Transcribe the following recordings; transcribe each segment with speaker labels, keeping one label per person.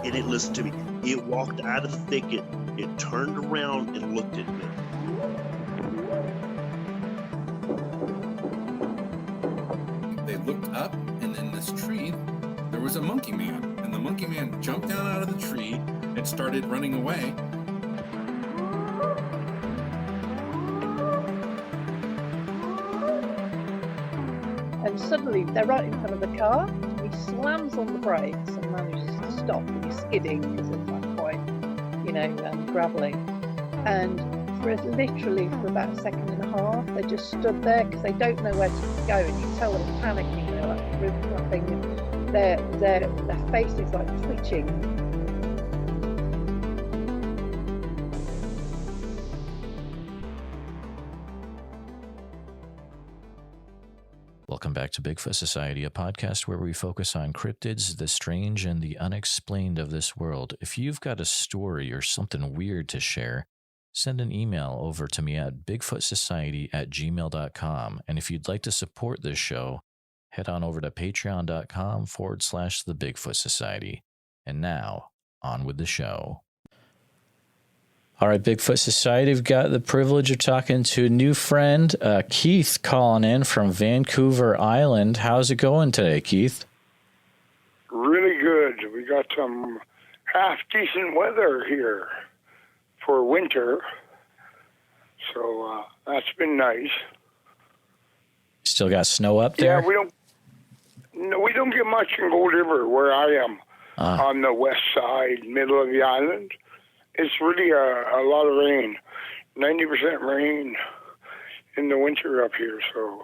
Speaker 1: It didn't listen to me. It walked out of the thicket. It turned around and looked at me.
Speaker 2: They looked up, and in this tree, there was a monkey man. And the monkey man jumped down out of the tree and started running away.
Speaker 3: And suddenly they're right in front of the car. He slams on the brakes and manages to stop, and he's skidding because it's like quite, gravelly. And literally for about a second and a half, they just stood there because they don't know where to go, and you tell them panicking. They're like rib flapping, and their face is like twitching.
Speaker 4: Welcome back to Bigfoot Society, a podcast where we focus on cryptids, the strange, and the unexplained of this world. If you've got a story or something weird to share, send an email over to me at bigfootsociety@gmail.com. And if you'd like to support this show, head on over to patreon.com/the Bigfoot Society. And now, on with the show. All right, Bigfoot Society, we've got the privilege of talking to a new friend, Keith, calling in from Vancouver Island. How's it going today, Keith?
Speaker 5: Really good. We got some half-decent weather here for winter, so that's been nice.
Speaker 4: Still got snow up there?
Speaker 5: Yeah, we don't get much in Gold River where I am on the west side, middle of the island. It's really a lot of rain, 90% rain in the winter up here. So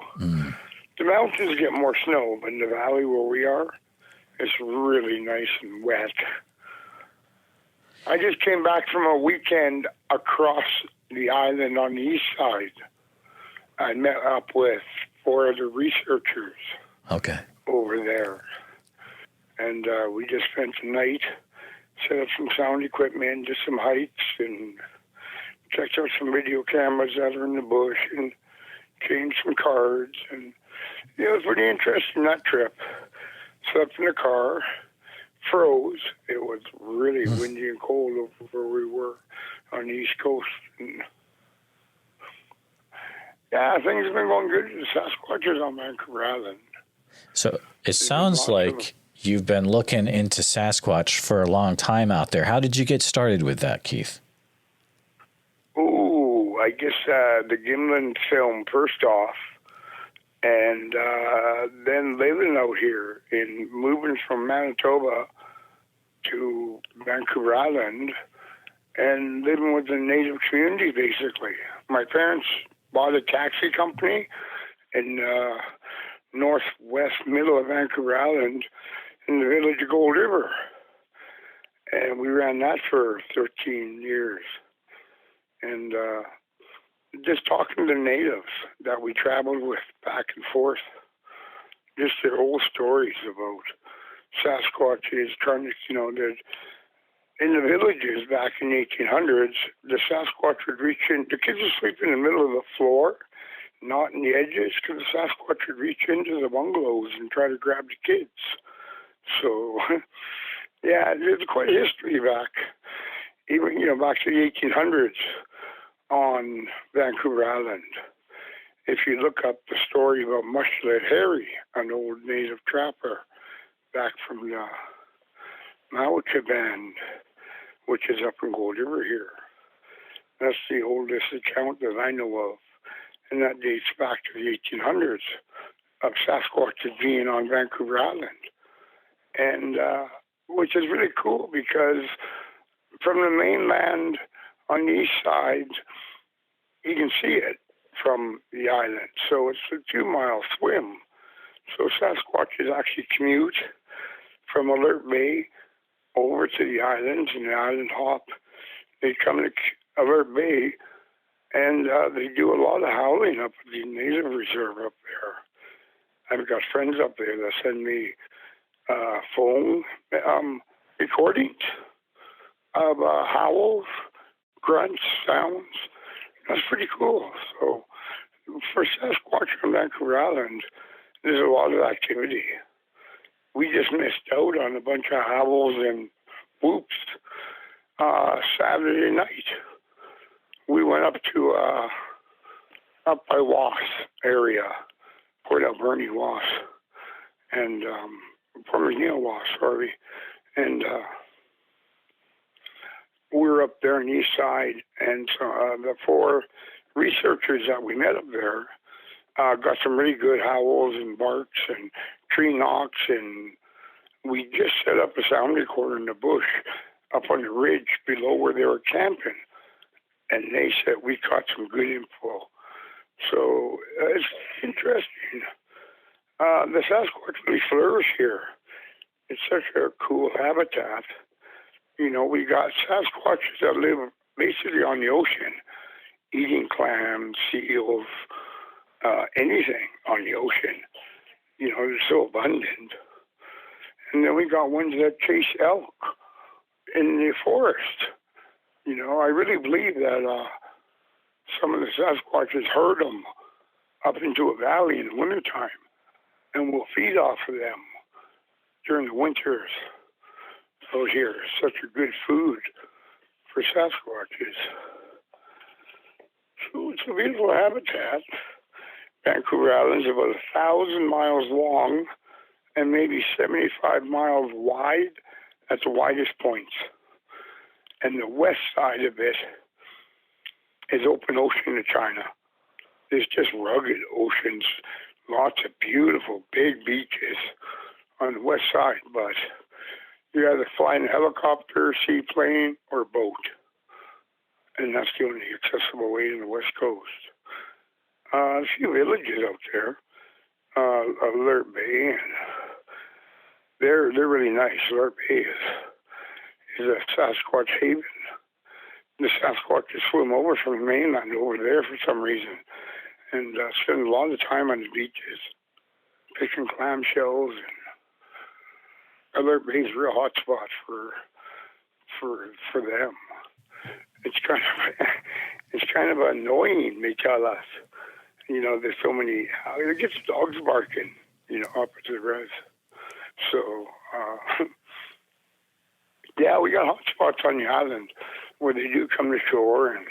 Speaker 5: the mountains get more snow, but in the valley where we are, it's really nice and wet. I just came back from a weekend across the island on the east side. I met up with 4 other researchers over there. And we just spent the night, set up some sound equipment, did some hikes, and checked out some video cameras that are in the bush, and changed some cards. And it was pretty interesting, that trip. Slept in the car, froze. It was really windy and cold over where we were on the East Coast. And yeah, things have been going good. The Sasquatch is on Vancouver Island.
Speaker 4: So it sounds like you've been looking into Sasquatch for a long time out there. How did you get started with that, Keith?
Speaker 5: Ooh, I guess the Gimlin film first off, and then living out here in moving from Manitoba to Vancouver Island and living with the native community, basically. My parents bought a taxi company in northwest middle of Vancouver Island in the village of Gold River. And we ran that for 13 years. And just talking to the natives that we traveled with back and forth, just their old stories about Sasquatches, trying to, that in the villages back in the 1800s, the Sasquatch would reach in, the kids would sleep in the middle of the floor, not in the edges, because the Sasquatch would reach into the bungalows and try to grab the kids. So, yeah, there's quite a history back, even, back to the 1800s on Vancouver Island. If you look up the story about Mushlet Harry, an old native trapper back from the Maucha Band, which is up in Gold River here. That's the oldest account that I know of, and that dates back to the 1800s of Sasquatch being on Vancouver Island. And which is really cool because from the mainland on the east side, you can see it from the island. So it's a 2-mile swim. So Sasquatches actually commute from Alert Bay over to the islands, and the island hop. They come to Alert Bay, and they do a lot of howling up at the native reserve up there. I've got friends up there that send me phone recordings of howls, grunts, sounds. That's pretty cool. So for Sasquatch on Vancouver Island, there's a lot of activity. We just missed out on a bunch of howls and whoops. Saturday night, we went up to up by Was area, Port Alberni Was, and Port McNeil Was, sorry, and we were up there on the east side, and the 4 researchers that we met up there got some really good howls and barks and tree knocks, and we just set up a sound recorder in the bush up on the ridge below where they were camping, and they said we caught some good info. So it's interesting. The Sasquatch really flourish here. It's such a cool habitat. You know, we got Sasquatches that live basically on the ocean, eating clams, seals, anything on the ocean. You know, they're so abundant. And then we got ones that chase elk in the forest. You know, I really believe that some of the Sasquatches herd them up into a valley in the wintertime and will feed off of them during the winters. Out here, such a good food for Sasquatches. So it's a beautiful habitat. Vancouver Island is about 1,000 miles long and maybe 75 miles wide at the widest points. And the west side of it is open ocean to China. There's just rugged oceans, lots of beautiful big beaches on the west side, but you either fly in a helicopter, seaplane, or boat. And that's the only accessible way to the west coast. A few villages out there, Alert Bay, and they're really nice. Alert Bay is a Sasquatch haven. The Sasquatches swim over from the mainland over there for some reason, and spend a lot of time on the beaches, picking clam shells. And Alert Bay is a real hot spot for them. It's kind of annoying, they tell us. You know, there's so many, it gets dogs barking, you know, up to the res. So, yeah, we got hot spots on the island where they do come to shore, and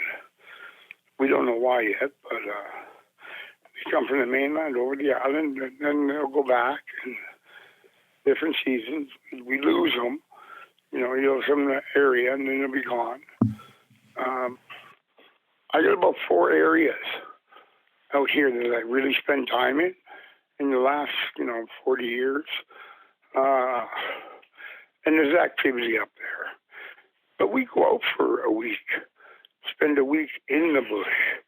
Speaker 5: we don't know why yet, but they come from the mainland over the island, and then they'll go back in different seasons. We lose them, you know some in the area, and then they'll be gone. I got about 4 areas out here that I really spend time in the last, 40 years. And there's activity up there. But we go out for a week, spend a week in the bush.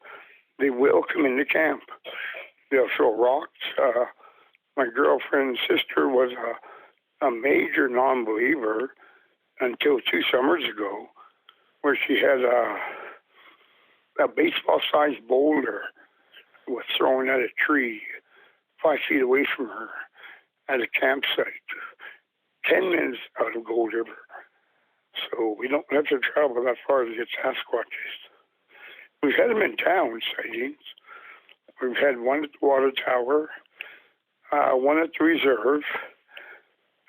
Speaker 5: They will come into camp. They'll throw rocks. My girlfriend's sister was a major non-believer until 2 summers ago, where she had a baseball-sized boulder was thrown at a tree 5 feet away from her at a campsite, 10 minutes out of Gold River. So we don't have to travel that far to get Sasquatches. We've had them in town sightings. We've had one at the water tower, one at the reserve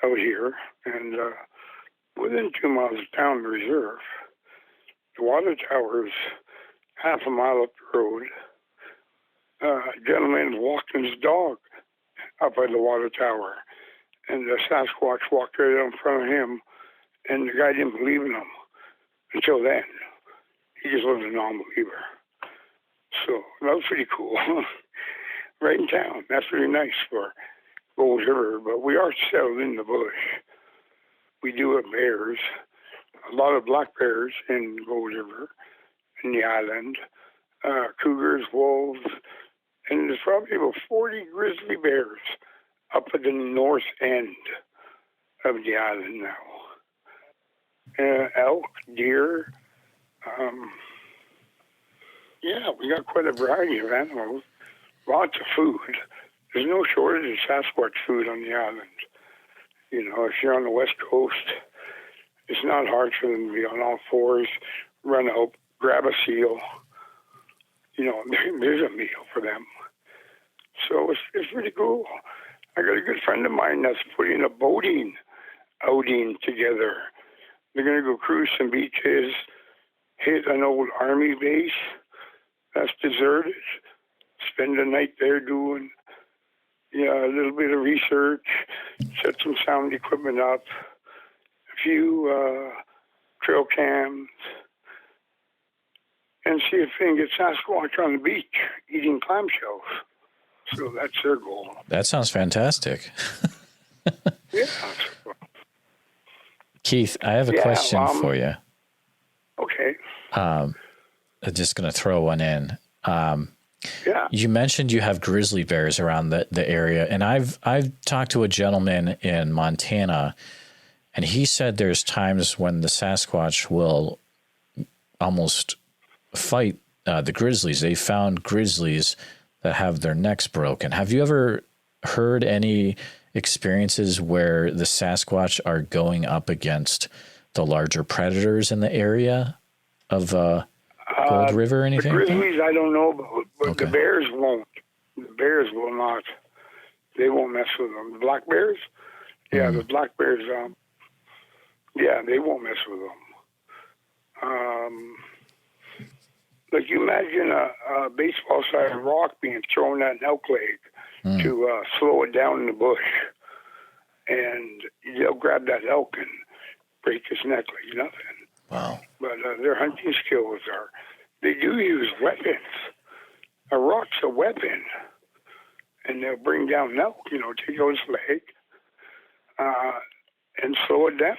Speaker 5: out here, and within 2 miles of town, the reserve. The water tower is half a mile up the road. A gentleman walked his dog up by the water tower, and the Sasquatch walked right out in front of him, and the guy didn't believe in him until then. He just was a non-believer. So that was pretty cool. Right in town. That's really nice for Gold River, but we are settled in the bush. We do have bears, a lot of black bears in Gold River, in the island, cougars, wolves, and there's probably about 40 grizzly bears up at the north end of the island now. Elk, deer, yeah, we got quite a variety of animals, lots of food. There's no shortage of Sasquatch food on the island. If you're on the west coast, it's not hard for them to be on all fours, run out, grab a seal. There's a meal for them. So it's pretty cool. I got a good friend of mine that's putting a boating outing together They're going to go cruise some beaches, hit an old army base that's deserted, spend the night there doing a little bit of research, set some sound equipment up, a few trail cams, and see if they can get Sasquatch on the beach eating clamshells. So that's their goal.
Speaker 4: That sounds fantastic.
Speaker 5: Yeah.
Speaker 4: Keith, I have a question for you.
Speaker 5: Okay.
Speaker 4: I'm just going to throw one in.
Speaker 5: Yeah.
Speaker 4: You mentioned you have grizzly bears around the area, and I've talked to a gentleman in Montana, and he said there's times when the Sasquatch will almost fight the grizzlies. They found grizzlies that have their necks broken. Have you ever heard any experiences where the Sasquatch are going up against the larger predators in the area of Gold River or anything?
Speaker 5: The grizzlies, I don't know about, but
Speaker 4: Okay.
Speaker 5: the bears won't. The bears will not. They won't mess with them. The black bears? Yeah, the black bears, they won't mess with them. Like you imagine a baseball-sized rock being thrown at an elk leg to slow it down in the bush. And they'll grab that elk and break his neck like nothing.
Speaker 4: Wow.
Speaker 5: But their hunting skills they do use weapons. A rock's a weapon. And they'll bring down an elk, take out his leg and slow it down.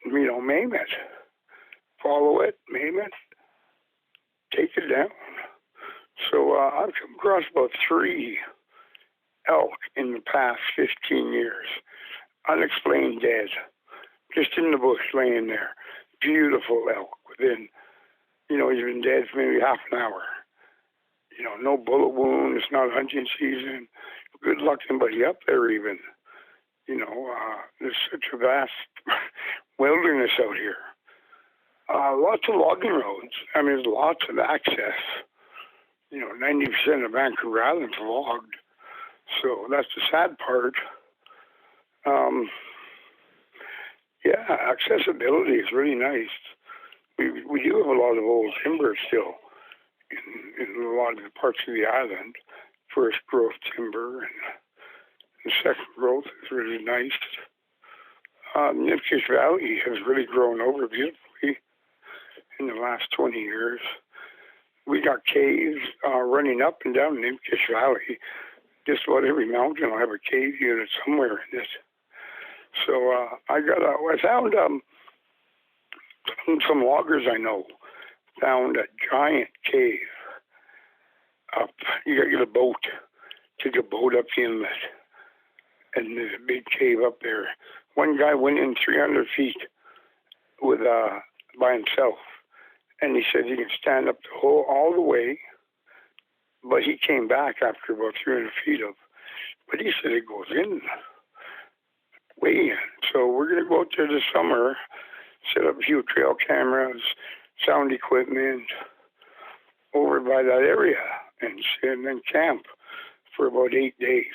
Speaker 5: Maim it. Follow it, maim it, take it down. So I've come across about 3 elk in the past 15 years. Unexplained dead. Just in the bush laying there. Beautiful elk within, he's been dead for maybe half an hour. No bullet wounds, not hunting season. Good luck somebody up there even. There's such a vast wilderness out here. Lots of logging roads. There's lots of access. 90% of Vancouver Island's logged. So that's the sad part. Accessibility is really nice. We do have a lot of old timber still in a lot of the parts of the island. First growth timber and second growth is really nice. Nipkish Valley has really grown over beautifully in the last 20 years. We got caves running up and down Nipkish Valley. Just about every mountain will have a cave unit somewhere in it. So I found some loggers I know found a giant cave up. You got to get a boat, take a boat up the inlet, and there's a big cave up there. One guy went in 300 feet with by himself, and he said he can stand up all the way, but he came back after about 300 feet of. But he said it goes in. Way in. So we're going to go out there this summer, set up a few trail cameras, sound equipment over by that area, and then camp for about 8 days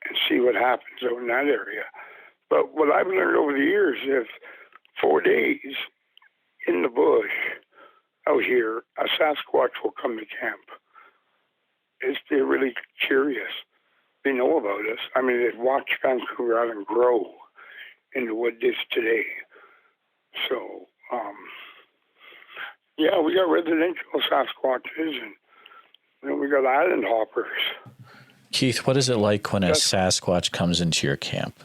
Speaker 5: and see what happens out in that area. But what I've learned over the years is 4 days in the bush out here, a Sasquatch will come to camp. They're really curious. They know about us. They've watched Vancouver Island grow into what it is today. So, we got residential Sasquatches, and we got island hoppers.
Speaker 4: Keith, what is it like when a Sasquatch comes into your camp?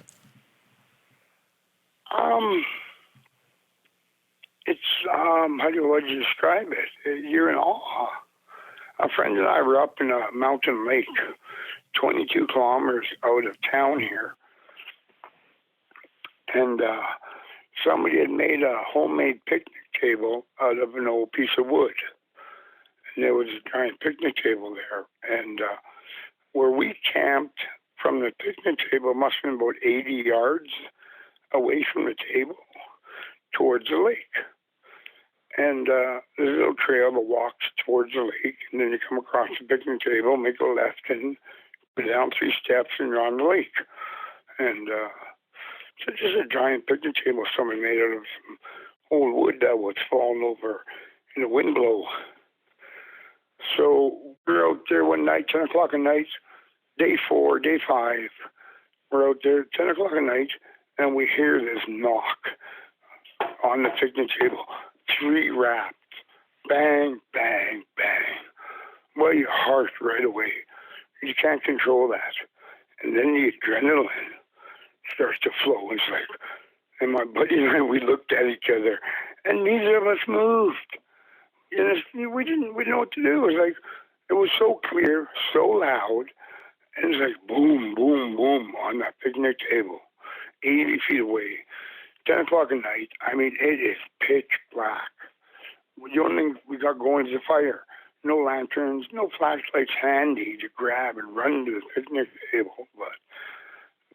Speaker 5: It's, how do you describe it? You're in awe. A friend and I were up in a mountain lake 22 kilometers out of town here. And somebody had made a homemade picnic table out of an old piece of wood. And there was a giant picnic table there. And where we camped from the picnic table must have been about 80 yards away from the table towards the lake. And there's a little trail that walks towards the lake, and then you come across the picnic table, make a left, and go down 3 steps, and you're on the lake. And So just a giant picnic table somebody made out of some old wood that was falling over in the wind blow. So we're out there one night, 10 o'clock at night, day 4, day 5. We're out there 10 o'clock at night, and we hear this knock on the picnic table. 3 raps. Bang, bang, bang. Well, your heart right away. You can't control that. And then the adrenaline starts to flow. It's like, and my buddy and I, we looked at each other, and neither of us moved. And we didn't know what to do. It was like, it was so clear, so loud, and it's like boom, boom, boom on that picnic table, 80 feet away, 10 o'clock at night. I mean, it is pitch black. The only thing we got going is a fire. No lanterns, no flashlights handy to grab and run to the picnic table, but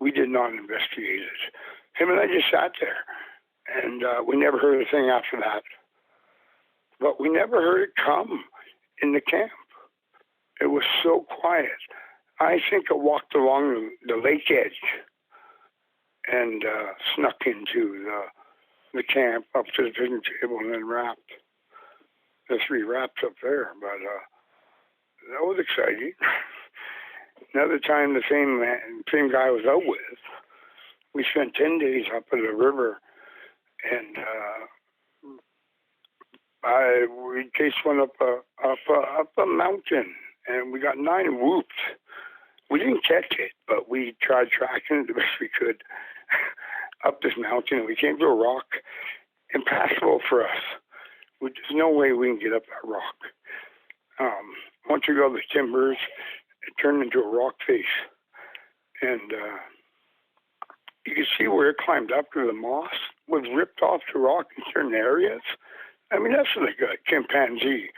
Speaker 5: we did not investigate it. Him and I just sat there, and we never heard a thing after that. But we never heard it come in the camp. It was so quiet. I think it walked along the lake edge and snuck into the camp up to the picnic table and then wrapped. The 3 wraps up there, but that was exciting. Another time, the same guy I was out with, we spent 10 days up at the river, and we chased one up a mountain, and we got 9 whoops. We didn't catch it, but we tried tracking it the best we could up this mountain, and we came to a rock, impassable for us. There's no way we can get up that rock. Once we got the timbers, it turned into a rock face. And you can see where it climbed up to the moss was ripped off the rock in certain areas. I mean, that's like a chimpanzee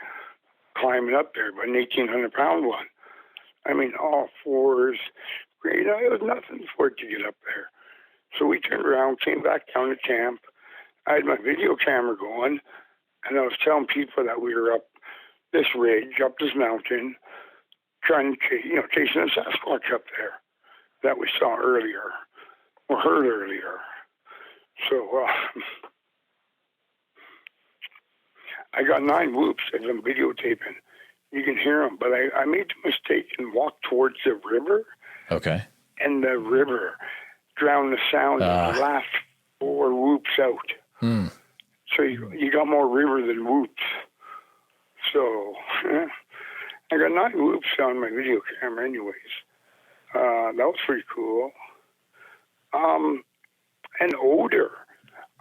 Speaker 5: climbing up there, but an 1,800-pound one. I mean, all fours. You know, it was nothing for it to get up there. So we turned around, came back down to camp. I had my video camera going, and I was telling people that we were up this ridge, up this mountain, trying to, chasing a Sasquatch up there that we saw earlier or heard earlier. So I got 9 whoops as I'm videotaping. You can hear them, but I made the mistake and walked towards the river.
Speaker 4: Okay.
Speaker 5: And the river drowned the sound of the last 4 whoops out.
Speaker 4: Hmm.
Speaker 5: So you got more river than whoops. So I got 9 whoops on my video camera anyways. That was pretty cool. An odor.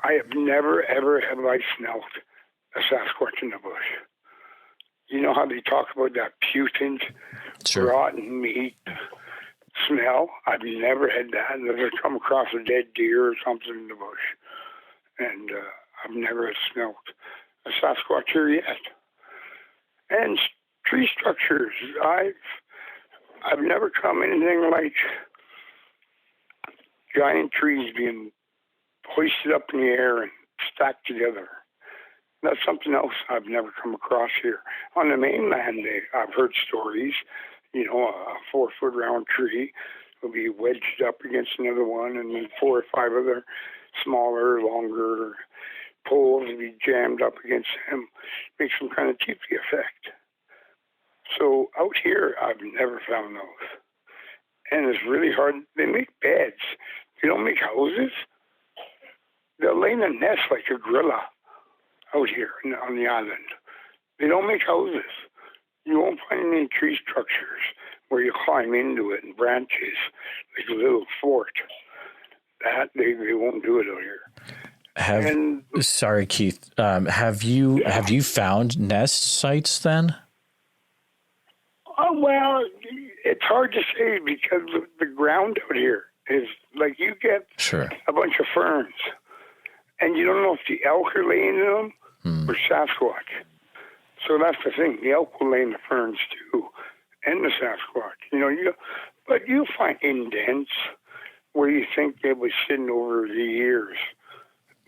Speaker 5: I have never, ever have I smelled a Sasquatch in the bush. You know how they talk about that putrid, rotten meat smell? I've never had that. I've never come across a dead deer or something in the bush. And I've never smelled a Sasquatch here yet. And tree structures. I've never come anything like giant trees being hoisted up in the air and stacked together. That's something else I've never come across here. On the mainland, I've heard stories, a 4-foot round tree will be wedged up against another one, and then 4 or 5 other smaller, longer poles will be jammed up against them, make some kind of teepee effect. So out here, I've never found those. And it's really hard. They make beds. They don't make houses. They'll lay in a nest like a gorilla out here on the island. They don't make houses. You won't find any tree structures where you climb into it and branches like a little fort. That they won't do it out here.
Speaker 4: Sorry, Keith. Have you found nest sites then?
Speaker 5: Oh, well, it's hard to say because the ground out here is like you get a bunch of ferns, and you don't know if the elk are laying in them or Sasquatch. So that's the thing. The elk will lay in the ferns too, and the Sasquatch. But you'll find indents where you think they was sitting over the years.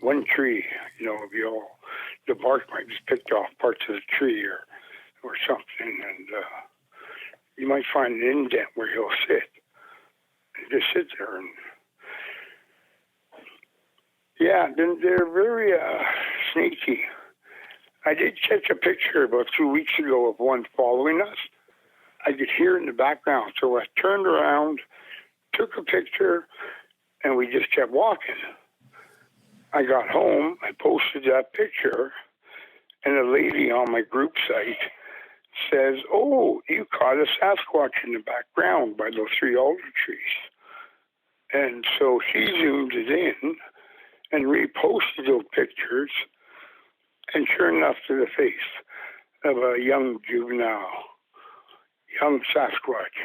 Speaker 5: One tree, the bark might just picked off parts of the tree or something, and you might find an indent where he'll sit and just sit there. And Yeah, they're very sneaky. I did catch a picture about 2 weeks ago of one following us. I could hear it in the background, so I turned around, took a picture, and we just kept walking. I got home, I posted that picture, and a lady on my group site says, "Oh, you caught a Sasquatch in the background by those 3 alder trees." And so she zoomed it in and reposted those pictures, and sure enough, to the face of a young juvenile, young Sasquatch.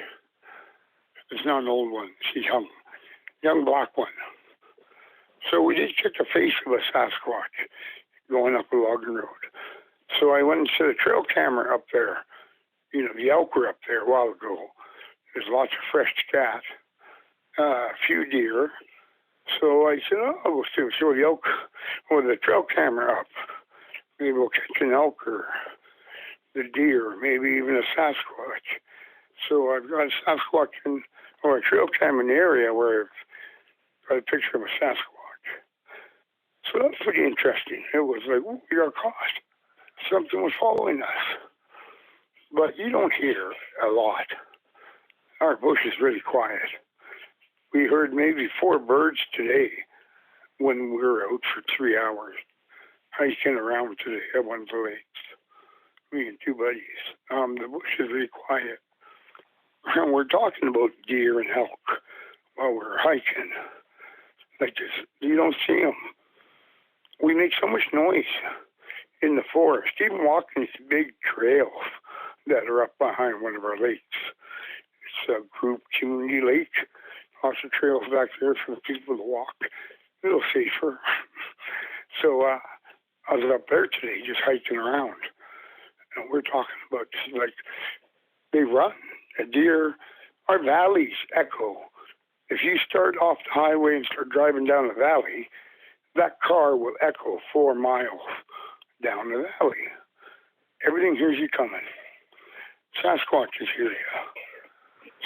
Speaker 5: It's not an old one, she's young black one. So we did get the face of a Sasquatch going up a logging road. So I went and set a trail camera up there. You know, the elk were up there a while ago. There's lots of fresh scat, a few deer. So I said, "Oh, we'll show the elk with the trail camera up. Maybe we'll catch an elk or the deer, maybe even a Sasquatch." So I've got a Sasquatch or a trail cam in the area where I've got a picture of a Sasquatch. So that's pretty interesting. It was like, "Ooh, we got caught. Something was following us." But you don't hear a lot. Our bush is really quiet. We heard maybe 4 birds today when we were out for 3 hours hiking around today at one of the lakes. Me and 2 buddies. The bush is really quiet. And we're talking about deer and elk while we're hiking. Like this, you don't see them. We make so much noise in the forest, even walking these big trails that are up behind one of our lakes. It's a group community lake. Lots of trails back there for the people to walk. A little safer. So I was up there today just hiking around. And we're talking about just like they run. A deer, our valleys echo. If you start off the highway and start driving down the valley, that car will echo 4 miles down the valley. Everything hears you coming. Sasquatches hear you.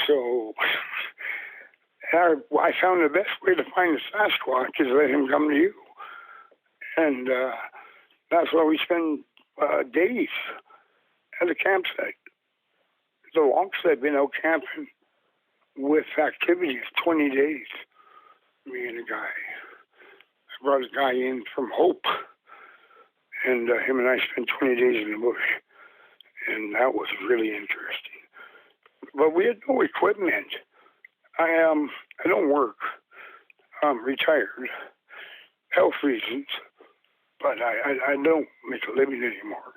Speaker 5: So I found the best way to find a Sasquatch is let him come to you. And that's why we spend days at a campsite. The longest I've been out camping with activities, 20 days. Me and a guy. I brought a guy in from Hope, and him and I spent 20 days in the bush, and that was really interesting. But we had no equipment. I don't work. I'm retired, health reasons, but I don't make a living anymore.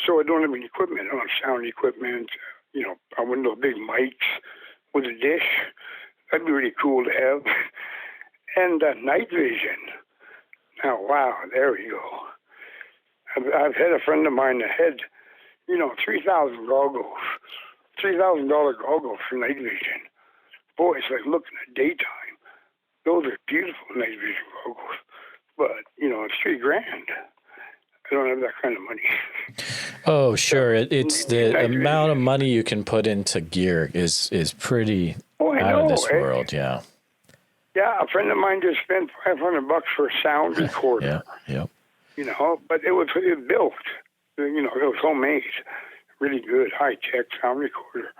Speaker 5: So I don't have any equipment. I don't have sound equipment. You know, I want those big mics with a dish. That'd be really cool to have. And night vision. Now, wow, there we go. I've had a friend of mine that had, you know, $3,000 goggles, $3,000 goggles for night vision. Boy, it's like looking at daytime. Those are beautiful night vision goggles. But, you know, it's $3,000. I don't have that kind of money.
Speaker 4: Oh, sure. It's the amount of money you can put into gear is pretty out of this world. Yeah.
Speaker 5: Yeah, a friend of mine just spent $500 for a sound recorder.
Speaker 4: Yeah.
Speaker 5: You know, but it was built. You know, it was homemade. Really good, high-tech sound recorder.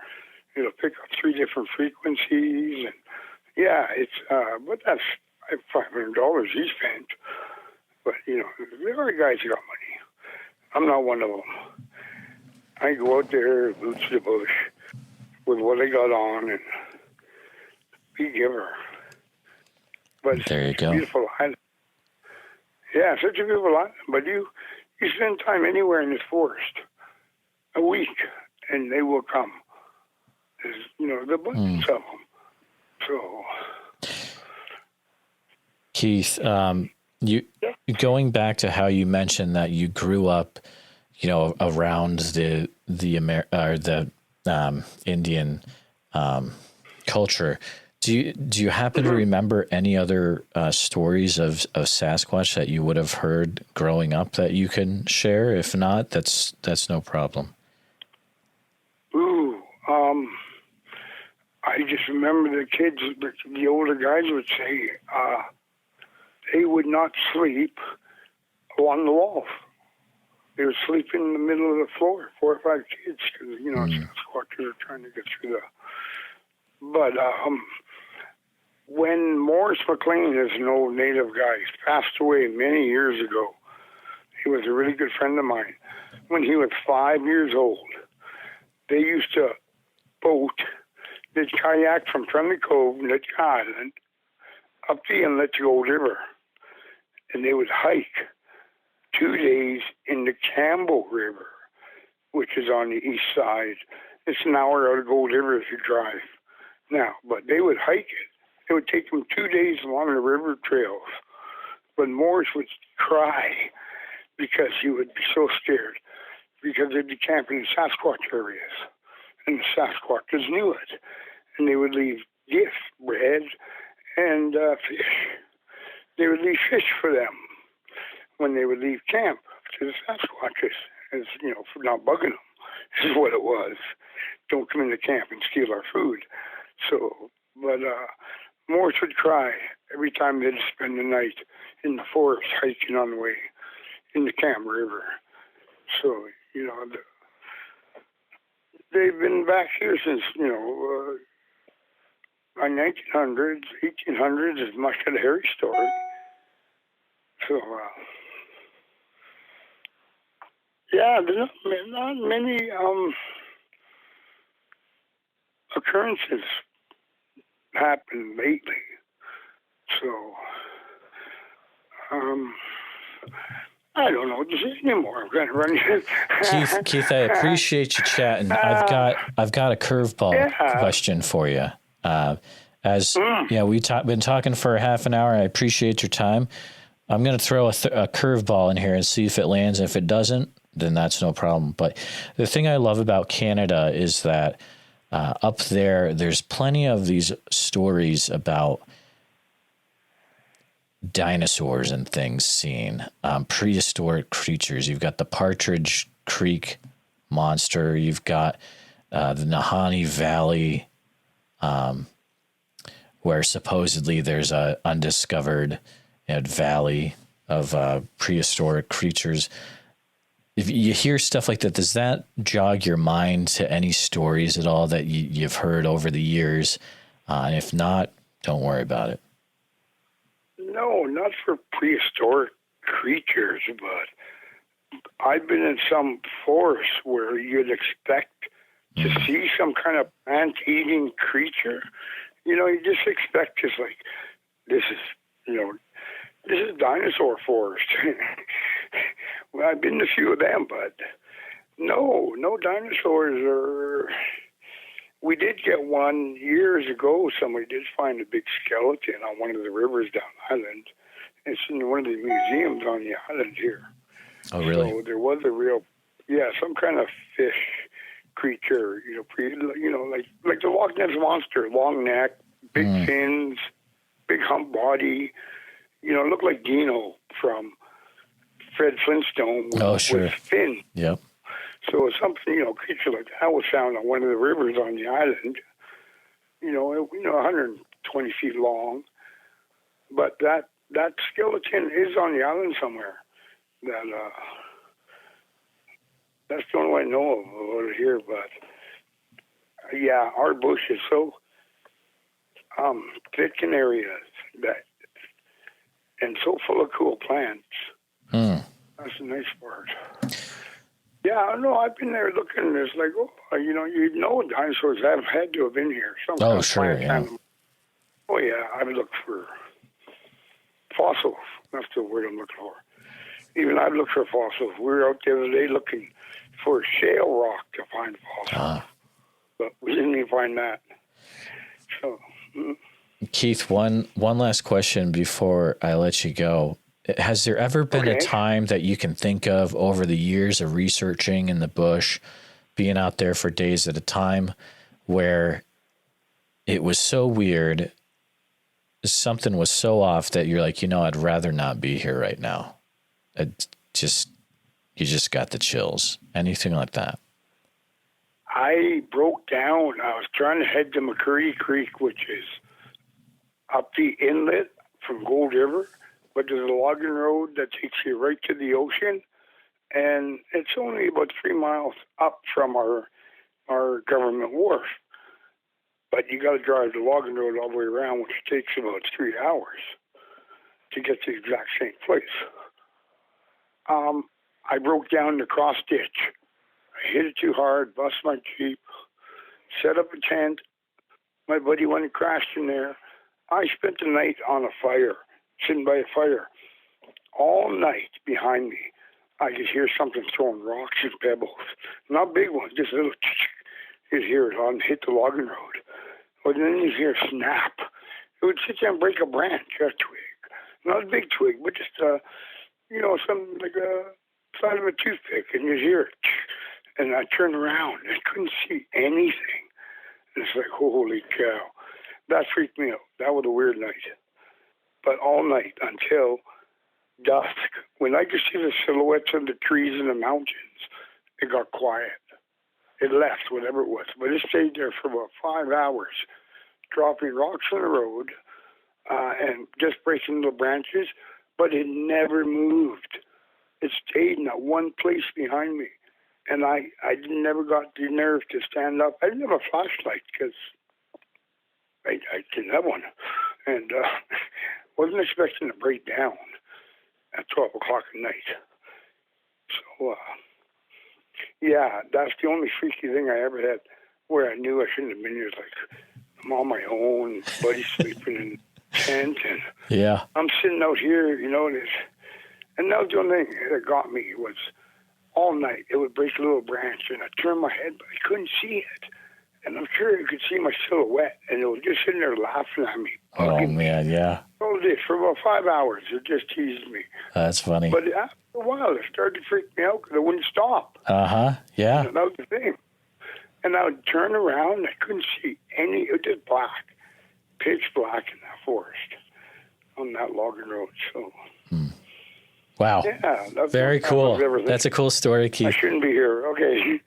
Speaker 5: It'll pick up 3 different frequencies, and yeah, it's. But that's $500 he spent. But you know, there are guys who got money. I'm not one of them. I go out there, boots to the bush, with what I got on, and be a giver. But
Speaker 4: there you go.
Speaker 5: Beautiful island. Yeah, such a beautiful island. But you spend time anywhere in this forest, a week, and they will come. There's, you know, the abundance of them. So,
Speaker 4: Keith, you going back to how you mentioned that you grew up, you know, around the Indian culture. Do you happen to remember any other stories of Sasquatch that you would have heard growing up that you can share? If not, that's no problem.
Speaker 5: I just remember the kids, the older guys would say they would not sleep along the walls. They would sleep in the middle of the floor, 4 or 5 kids, because, Sasquatches are trying to get through the... But when Morris McLean, is an old native guy, passed away many years ago, he was a really good friend of mine. When he was 5 years old, they used to boat, they'd kayak from Friendly Cove, Nutty Island, up the inlet to Gold River. And they would hike 2 days in the Campbell River, which is on the east side. It's an hour out of Gold River if you drive now, but they would hike it. It would take them 2 days along the river trails. But Morris would cry because he would be so scared, because they'd be camping in Sasquatch areas, and the Sasquatches knew it. And they would leave gifts, bread, and fish. They would leave fish for them when they would leave camp to the Sasquatches, as for not bugging them. This is what it was. Don't come into camp and steal our food. So, but Morris would cry every time they'd spend the night in the forest hiking on the way in the Campbell River. So, they've been back here since, the 1900s, 1800s is much of the Harry story. So, there's not many occurrences happened lately. So, I don't know what to say anymore. I'm going to run.
Speaker 4: Keith, I appreciate you chatting. I've got a curveball question for you. We've been talking for half an hour. I appreciate your time. I'm going to throw a curveball in here and see if it lands. If it doesn't, then that's no problem. But the thing I love about Canada is that up there's plenty of these stories about dinosaurs and things seen, prehistoric creatures. You've got the Partridge Creek monster. You've got the Nahanni Valley, where supposedly there's a undiscovered valley of prehistoric creatures. If you hear stuff like that, does that jog your mind to any stories at all that you've heard over the years? And if not, don't worry about it.
Speaker 5: No, not for prehistoric creatures, but I've been in some forests where you'd expect to see some kind of plant-eating creature. You just expect just like, this is dinosaur forest. Well, I've been to a few of them, but no dinosaurs. We did get one years ago. Somebody did find a big skeleton on one of the rivers down Island. It's in one of the museums on the island here.
Speaker 4: Oh, really?
Speaker 5: So there was a real, some kind of fish creature, like the Loch Ness Monster, long neck, big fins, big hump body, looked like Dino from Fred Flintstone with fins.
Speaker 4: Yep.
Speaker 5: So something, creature like that was found on one of the rivers on the island, 120 feet long. But that skeleton is on the island somewhere. That's the only way I know of about it here. But, our bush is so thick in areas and so full of cool plants. That's the nice part. Yeah, no, I've been there looking. It's like, dinosaurs have had to have been here. Animal. Oh, yeah, I've looked for fossils. That's the word I'm looking for. Even I've looked for fossils. We were out the other day looking for shale rock to find fossils. But we didn't even find that. So,
Speaker 4: Keith, one last question before I let you go. Has there ever been a time that you can think of over the years of researching in the bush, being out there for days at a time, where it was so weird, something was so off that you're like, I'd rather not be here right now? You just got the chills. Anything like that?
Speaker 5: I broke down. I was trying to head to McCurdy Creek, which is up the inlet from Gold River, but there's a logging road that takes you right to the ocean, and it's only about 3 miles up from our government wharf. But you got to drive the logging road all the way around, which takes about 3 hours to get to the exact same place. I broke down the cross ditch. I hit it too hard, bust my Jeep, set up a tent. My buddy went and crashed in there. I spent the night on a fire, sitting by a fire. All night behind me, I could hear something throwing rocks and pebbles. Not big ones, just little. You'd hear it on hit the logging road. But then you hear a snap. It would sit there and break a branch, a twig. Not a big twig, but just something like a side of a toothpick, and you'd hear it. And I turned around and I couldn't see anything. And it's like, holy cow. That freaked me out. That was a weird night. But all night until dusk, when I could see the silhouettes of the trees in the mountains, it got quiet. It left, whatever it was. But it stayed there for about 5 hours, dropping rocks on the road and just breaking the branches, but it never moved. It stayed in that one place behind me. And I never got the nerve to stand up. I didn't have a flashlight because I didn't have one. And wasn't expecting to break down at 12 o'clock at night. So, yeah, that's the only freaky thing I ever had where I knew I shouldn't have been here. It's like, I'm on my own, buddy's sleeping in a tent, and
Speaker 4: yeah,
Speaker 5: I'm sitting out here, and that was the only thing that got me was all night it would break a little branch, and I turned my head, but I couldn't see it. And I'm sure you could see my silhouette, and it was just sitting there laughing at me.
Speaker 4: Oh, man, yeah.
Speaker 5: So it did. For about 5 hours, it just teased me.
Speaker 4: That's funny.
Speaker 5: But after a while, it started to freak me out because it wouldn't stop.
Speaker 4: Uh-huh, yeah.
Speaker 5: And that was the thing. And I would turn around, and I couldn't see any. It was just black, pitch black in that forest on that logging road. So,
Speaker 4: wow.
Speaker 5: Yeah. That's
Speaker 4: very cool. That's a cool story, Keith.
Speaker 5: I shouldn't be here. Okay.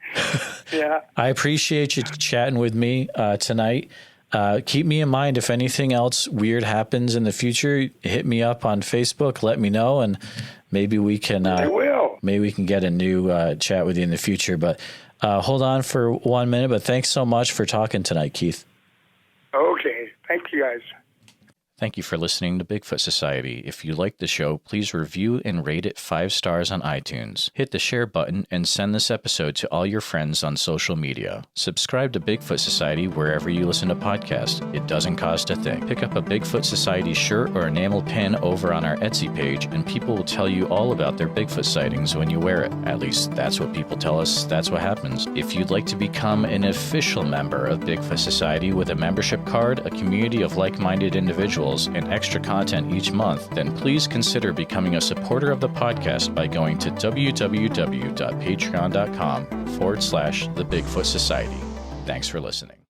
Speaker 5: Yeah.
Speaker 4: I appreciate you chatting with me tonight. Keep me in mind if anything else weird happens in the future. Hit me up on Facebook. Let me know, and maybe we can.
Speaker 5: I will.
Speaker 4: Maybe we can get a new chat with you in the future. But hold on for 1 minute. But thanks so much for talking tonight, Keith.
Speaker 5: Okay. Thank you, guys.
Speaker 4: Thank you for listening to Bigfoot Society. If you like the show, please review and rate it 5 stars on iTunes. Hit the share button and send this episode to all your friends on social media. Subscribe to Bigfoot Society wherever you listen to podcasts. It doesn't cost a thing. Pick up a Bigfoot Society shirt or enamel pin over on our Etsy page, and people will tell you all about their Bigfoot sightings when you wear it. At least that's what people tell us. That's what happens. If you'd like to become an official member of Bigfoot Society with a membership card, a community of like-minded individuals, and extra content each month, then please consider becoming a supporter of the podcast by going to www.patreon.com/The Bigfoot Society. Thanks for listening.